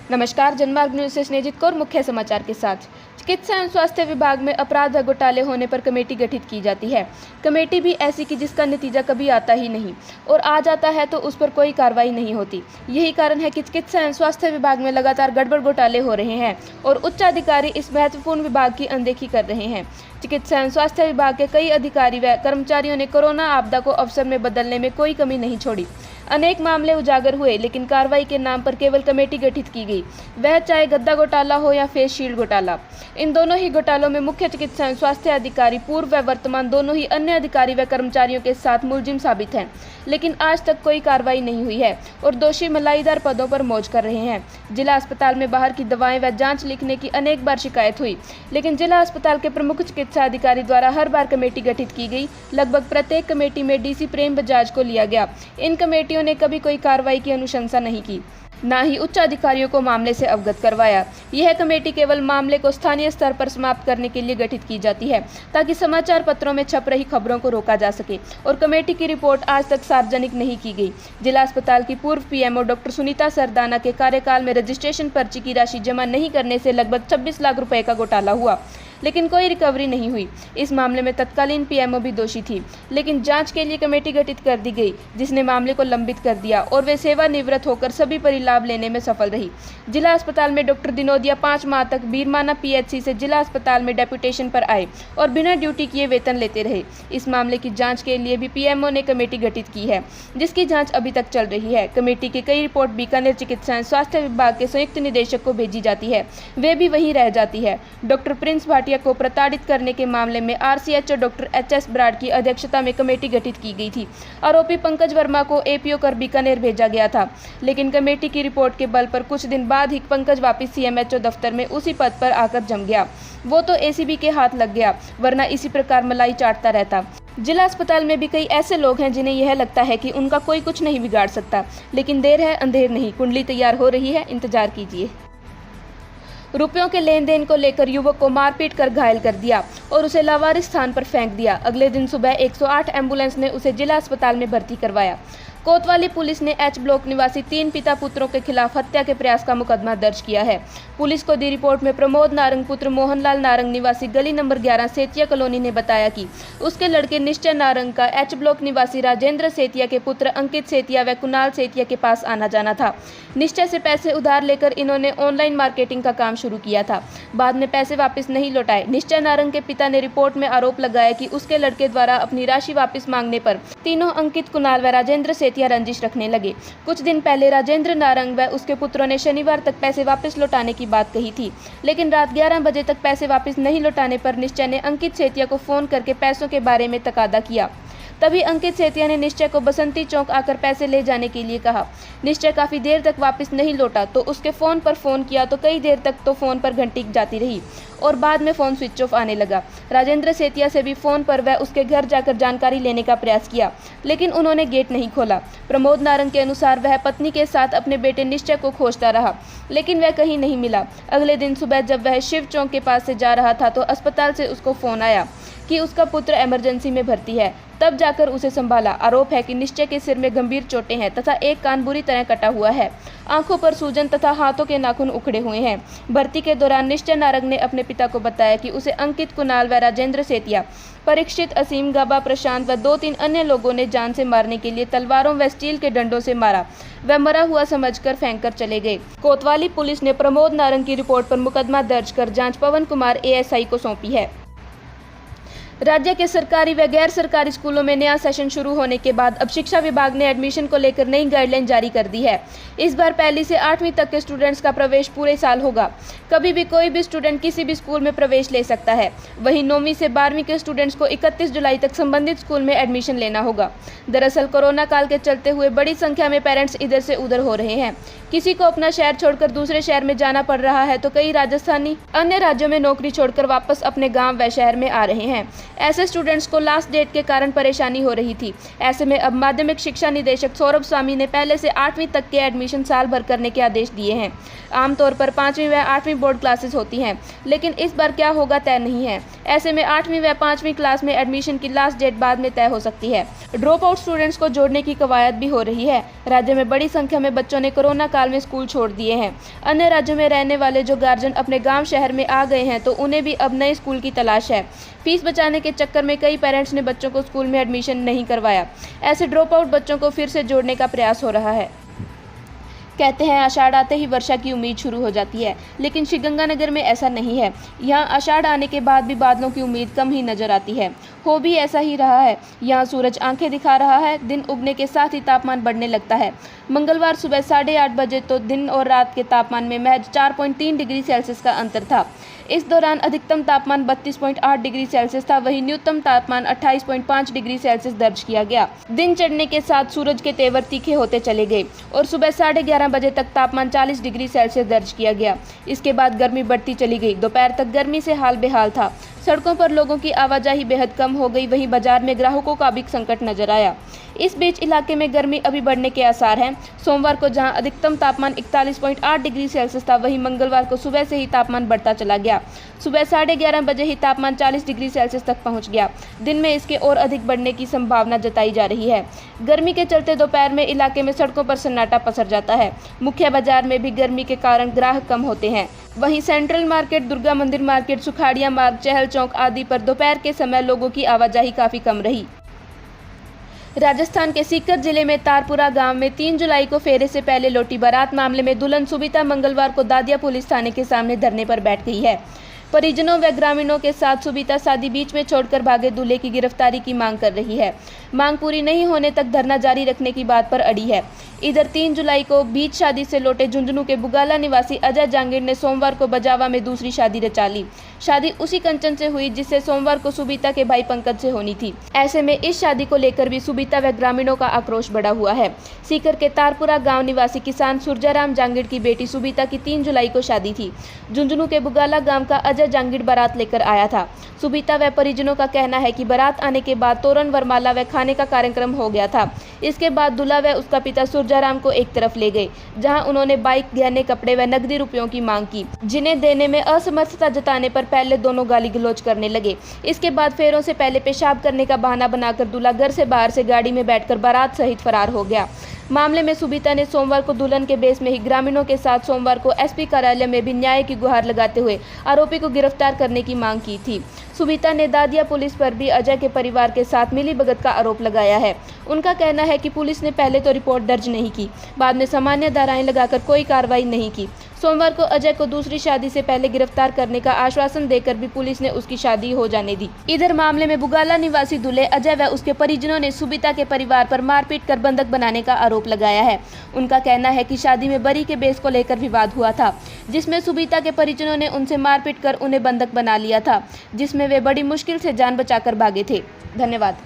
नमस्कार, जनमार्ग न्यूज से स्नेहित कौर मुख्य समाचार के साथ। चिकित्सा एवं स्वास्थ्य विभाग में अपराध व घोटाले होने पर कमेटी गठित की जाती है। कमेटी भी ऐसी कि जिसका नतीजा कभी आता ही नहीं और आ जाता है तो उस पर कोई कार्रवाई नहीं होती। यही कारण है कि चिकित्सा एवं स्वास्थ्य विभाग में लगातार गड़बड़ घोटाले हो रहे हैं और उच्च अधिकारी इस महत्वपूर्ण विभाग की अनदेखी कर रहे हैं। चिकित्सा एवं स्वास्थ्य विभाग के कई अधिकारी व कर्मचारियों ने कोरोना आपदा को अवसर में बदलने में कोई कमी नहीं छोड़ी। अनेक मामले उजागर हुए, लेकिन कार्रवाई के नाम पर केवल कमेटी गठित की गई, वह चाहे गद्दा घोटाला हो या फेस शील्ड घोटाला। इन दोनों ही घोटालों में मुख्य चिकित्सा एवं स्वास्थ्य अधिकारी पूर्व व वर्तमान दोनों ही अन्य अधिकारी व कर्मचारियों के साथ मुलजिम साबित हैं, लेकिन आज तक कोई कार्रवाई नहीं हुई है और दोषी मलाईदार पदों पर मौज कर रहे हैं। जिला अस्पताल में बाहर की दवाएं व जांच लिखने की अनेक बार शिकायत हुई, लेकिन जिला अस्पताल के प्रमुख चिकित्सा अधिकारी द्वारा हर बार कमेटी गठित की गई। लगभग प्रत्येक कमेटी में डीसी प्रेम बजाज को लिया गया। इन कमेटियों ने कभी कोई कार्रवाई की अनुशंसा नहीं की, ना ही उच्च अधिकारियों को मामले से अवगत करवाया। यह कमेटी केवल मामले को स्थानीय स्तर पर समाप्त करने के लिए गठित की जाती है, ताकि समाचार पत्रों में छप रही खबरों को रोका जा सके और कमेटी की रिपोर्ट आज तक सार्वजनिक नहीं की गई। जिला अस्पताल की पूर्व पीएमओ डॉक्टर सुनीता सरदाना के कार्यकाल में रजिस्ट्रेशन पर्ची की राशि जमा नहीं करने से लगभग 26 लाख रुपए का घोटाला हुआ, लेकिन कोई रिकवरी नहीं हुई। इस मामले में तत्कालीन पीएमओ भी दोषी थी, लेकिन जांच के लिए कमेटी गठित कर दी गई, जिसने मामले को लंबित कर दिया और वे सेवानिवृत्त होकर सभी परिलाभ लेने में सफल रही। जिला अस्पताल में डॉक्टर दिनोदिया 5 माह तक बीरमाना पीएचसी से जिला अस्पताल में डेपुटेशन पर आए और बिना ड्यूटी किए वेतन लेते रहे। इस मामले की जाँच के लिए भी पीएमओ ने कमेटी गठित की है, जिसकी जाँच अभी तक चल रही है। कमेटी की कई रिपोर्ट बीकानेर चिकित्सा एवं स्वास्थ्य विभाग के संयुक्त निदेशक को भेजी जाती है, वे भी वहीं रह जाती है। डॉक्टर प्रिंस को प्रताड़ित करने के मामले में आरसीएचओ डॉक्टर एचएस ब्राड की अध्यक्षता में कमेटी गठित की गई थी। आरोपी पंकज वर्मा को एपीओ कर बीकानेर भेजा गया था, लेकिन कमेटी की रिपोर्ट के बल पर कुछ दिन बाद ही पंकज वापस सीएमएचओ दफ्तर में उसी पद पर आकर जम गया। वो तो एसीबी के हाथ लग गया, वरना इसी प्रकार मलाई चाटता रहता। जिला अस्पताल में भी कई ऐसे लोग हैं जिन्हें यह लगता है कि उनका कोई कुछ नहीं बिगाड़ सकता, लेकिन देर है अंधेर नहीं, कुंडली तैयार हो रही है, इंतजार कीजिए। रुपयों के लेन देन को लेकर युवक को मारपीट कर घायल कर दिया और उसे लावारिस स्थान पर फेंक दिया। अगले दिन सुबह 108 एम्बुलेंस ने उसे जिला अस्पताल में भर्ती करवाया। कोतवाली पुलिस ने एच ब्लॉक निवासी 3 पिता पुत्रों के खिलाफ हत्या के प्रयास का मुकदमा दर्ज किया है। पुलिस को दी रिपोर्ट में प्रमोद नारंग पुत्र मोहनलाल नारंग निवासी गली नंबर 11 सेतिया कॉलोनी ने बताया कि उसके लड़के निश्चय नारंग का एच ब्लॉक निवासी राजेंद्र सेतिया के पुत्र अंकित सेतिया व कुणाल सेतिया के पास आना जाना था। निश्चय से पैसे उधार लेकर इन्होंने ऑनलाइन मार्केटिंग का काम शुरू किया था। बाद में पैसे वापस नहीं लौटाए। निश्चय नारंग के पिता ने रिपोर्ट में आरोप लगाया कि उसके लड़के द्वारा अपनी राशि वापस मांगने पर तीनों अंकित, कुणाल व राजेंद्र सेतिया रंजिश रखने लगे। कुछ दिन पहले राजेंद्र नारंग व उसके पुत्रों ने शनिवार तक पैसे वापस लौटाने की बात कही थी, लेकिन रात 11 बजे तक पैसे वापस नहीं लौटाने पर निश्चय ने अंकित सेतिया को फोन करके पैसों के बारे में तकादा किया। तभी अंकित सेतिया ने निश्चय को बसंती चौक आकर पैसे ले जाने के लिए कहा। निश्चय काफी देर तक वापस नहीं लौटा तो उसके फोन पर फोन किया तो कई देर तक तो फोन पर घंटी जाती रही और बाद में फोन स्विच ऑफ आने लगा। राजेंद्र सेतिया से भी फोन पर वह उसके घर जाकर जानकारी लेने का प्रयास किया, लेकिन उन्होंने गेट नहीं खोला। प्रमोद नारंग के अनुसार वह पत्नी के साथ अपने बेटे निश्चय को खोजता रहा, लेकिन वह कहीं नहीं मिला। अगले दिन सुबह जब वह शिव चौक के पास से जा रहा था तो अस्पताल से उसको फोन आया कि उसका पुत्र इमरजेंसी में भर्ती है। तब जाकर उसे संभाला। आरोप है कि निश्चय के सिर में गंभीर चोटें हैं तथा एक कान बुरी तरह कटा हुआ है। आंखों पर सूजन तथा हाथों के नाखून उखड़े हुए हैं। भर्ती के दौरान निश्चय नारंग ने अपने पिता को बताया कि उसे अंकित, कुणाल व राजेंद्र सेतिया, परीक्षित, असीम, गाबा, प्रशांत व 2-3 अन्य लोगों ने जान से मारने के लिए तलवारों व स्टील के डंडों से मारा। वह मरा हुआ समझकर फेंककर चले गए। कोतवाली पुलिस ने प्रमोद नारंग की रिपोर्ट पर मुकदमा दर्ज कर जांच पवन कुमार एएसआई को सौंपी है। राज्य के सरकारी व गैर सरकारी स्कूलों में नया सेशन शुरू होने के बाद अब शिक्षा विभाग ने एडमिशन को लेकर नई गाइडलाइन जारी कर दी है। इस बार 1ली से 8वीं तक के स्टूडेंट्स का प्रवेश पूरे साल होगा। कभी भी कोई भी स्टूडेंट किसी भी स्कूल में प्रवेश ले सकता है। वहीं 9वीं से 12वीं के स्टूडेंट्स को 31 जुलाई तक संबंधित स्कूल में एडमिशन लेना होगा। दरअसल कोरोना काल के चलते हुए बड़ी संख्या में पेरेंट्स इधर से उधर हो रहे हैं। किसी को अपना शहर छोड़कर दूसरे शहर में जाना पड़ रहा है तो कई राजस्थानी अन्य राज्यों में नौकरी छोड़कर वापस अपने गाँव व शहर में आ रहे हैं। ऐसे स्टूडेंट्स को लास्ट डेट के कारण परेशानी हो रही थी। ऐसे में अब माध्यमिक शिक्षा निदेशक सौरभ स्वामी ने पहले से 8वीं तक के एडमिशन साल भर करने के आदेश दिए हैं। आमतौर पर 5वीं व 8वीं बोर्ड क्लासेस होती हैं, लेकिन इस बार क्या होगा तय नहीं है। ऐसे में 8वीं व 5वीं क्लास में एडमिशन की लास्ट डेट बाद में तय हो सकती है। ड्रॉप आउट स्टूडेंट्स को जोड़ने की कवायद भी हो रही है। राज्य में बड़ी संख्या में बच्चों ने कोरोना काल में स्कूल छोड़ दिए हैं। अन्य राज्यों में रहने वाले जो गार्जियन अपने गांव शहर में आ गए हैं तो उन्हें भी अब नए स्कूल की तलाश है। फीस बचाने के चक्कर में कई पेरेंट्स ने बच्चों को स्कूल में एडमिशन नहीं करवाया। ऐसे ड्रॉप आउट बच्चों को फिर से जोड़ने का प्रयास हो रहा है। कहते हैं आषाढ़ आते ही वर्षा की उम्मीद शुरू हो जाती है, लेकिन श्रीगंगानगर में ऐसा नहीं है। यहाँ आषाढ़ आने के बाद भी बादलों की उम्मीद कम ही नजर आती है। हो भी ऐसा ही रहा है। यहाँ सूरज आंखें दिखा रहा है। दिन उगने के साथ ही तापमान बढ़ने लगता है। मंगलवार सुबह 8:30 बजे तो दिन और रात के तापमान में महज 4.3 डिग्री सेल्सियस का अंतर था। इस दौरान अधिकतम तापमान 32.8 डिग्री सेल्सियस था, वहीं न्यूनतम तापमान 28.5 डिग्री सेल्सियस दर्ज किया गया। दिन चढ़ने के साथ सूरज के तेवर तीखे होते चले गए और सुबह 11:30 बजे तक तापमान 40 डिग्री सेल्सियस दर्ज किया गया। इसके बाद गर्मी बढ़ती चली गई। दोपहर तक गर्मी से हाल बेहाल था। सड़कों पर लोगों की आवाजाही बेहद कम हो गई, वहीं बाजार में ग्राहकों का भी संकट नजर आया। इस बीच इलाके में गर्मी अभी बढ़ने के आसार हैं। सोमवार को जहां अधिकतम तापमान 41.8 डिग्री सेल्सियस था, वहीं मंगलवार को सुबह से ही तापमान बढ़ता चला गया। सुबह 11:30 बजे ही तापमान 40 डिग्री सेल्सियस तक पहुंच गया। दिन में इसके और अधिक बढ़ने की संभावना जताई जा रही है। गर्मी के चलते दोपहर में इलाके में सड़कों पर सन्नाटा पसर जाता है। मुख्य बाजार में भी गर्मी के कारण ग्राहक कम होते हैं। वहीं सेंट्रल मार्केट, दुर्गा मंदिर मार्केट, सुखाड़िया मार्ग, चहल चौक आदि पर दोपहर के समय लोगों की आवाजाही काफी कम रही। राजस्थान के सीकर जिले में तारपुरा गांव में 3 जुलाई को फेरे से पहले लौटी बारात मामले में दुल्हन सुबिता मंगलवार को दादिया पुलिस थाने के सामने धरने पर बैठ गई है। परिजनों व ग्रामीणों के साथ सुबिता शादी बीच में छोड़कर भागे दूल्हे की गिरफ्तारी की मांग कर रही है। मांग पूरी नहीं होने तक धरना जारी रखने की बात पर अड़ी है। इधर 3 जुलाई को बीच शादी से लौटे झुंझुनू के बुगाला निवासी अजय जांगिड़ ने सोमवार को बजावा में दूसरी शादी रचा ली। शादी उसी कंचन से हुई जिससे सोमवार को सुबिता के भाई पंकज से होनी थी। ऐसे में इस शादी को लेकर भी सुबिता व ग्रामीणों का आक्रोश बढ़ा हुआ है। सीकर के तारपुरा गांव निवासी किसान सुरजाराम जांगिड़ की बेटी सुबिता की 3 जुलाई को शादी थी। झुंझुनू के बुगाला गांव का अजय जांगिड़ बारात लेकर आया था। सुबिता व परिजनों का कहना है कि बारात आने के बाद तोरण, वरमाला व खाने का कार्यक्रम हो गया था। इसके बाद दूल्हा व उसका पिता सुरजाराम को एक तरफ ले गए, जहां उन्होंने बाइक, गहने, कपड़े व नकदी रुपयों की मांग की, जिन्हें देने में असमर्थता जताने पर पहले दोनों गाली गलौज करने लगे। इसके बाद फेरों से पहले पेशाब करने का बहाना बनाकर दूल्हा घर से बाहर से गाड़ी में बैठकर बारात सहित फरार हो गया। मामले में सुबिता ने सोमवार को दुल्हन के बेस में ही ग्रामीणों के साथ सोमवार को एसपी कार्यालय में भी न्याय की गुहार लगाते हुए आरोपी को गिरफ्तार करने की मांग की थी। सुबिता ने दादिया पुलिस पर भी अजय के परिवार के साथ मिलीभगत का आरोप लगाया है। उनका कहना है कि पुलिस ने पहले तो रिपोर्ट दर्ज नहीं की, बाद में सामान्य धाराएं लगाकर कोई कार्रवाई नहीं की। सोमवार को अजय को दूसरी शादी से पहले गिरफ्तार करने का आश्वासन देकर भी पुलिस ने उसकी शादी हो जाने दी। इधर मामले में बुगाला निवासी दूल्हे अजय व उसके परिजनों ने सुबिता के परिवार पर मारपीट कर बंधक बनाने का आरोप लगाया है। उनका कहना है कि शादी में बरी के बेस को लेकर विवाद हुआ था, जिसमें सुबिता के परिजनों ने उनसे मारपीट कर उन्हें बंधक बना लिया था, जिसमें वे बड़ी मुश्किल से जान बचाकर भागे थे। धन्यवाद।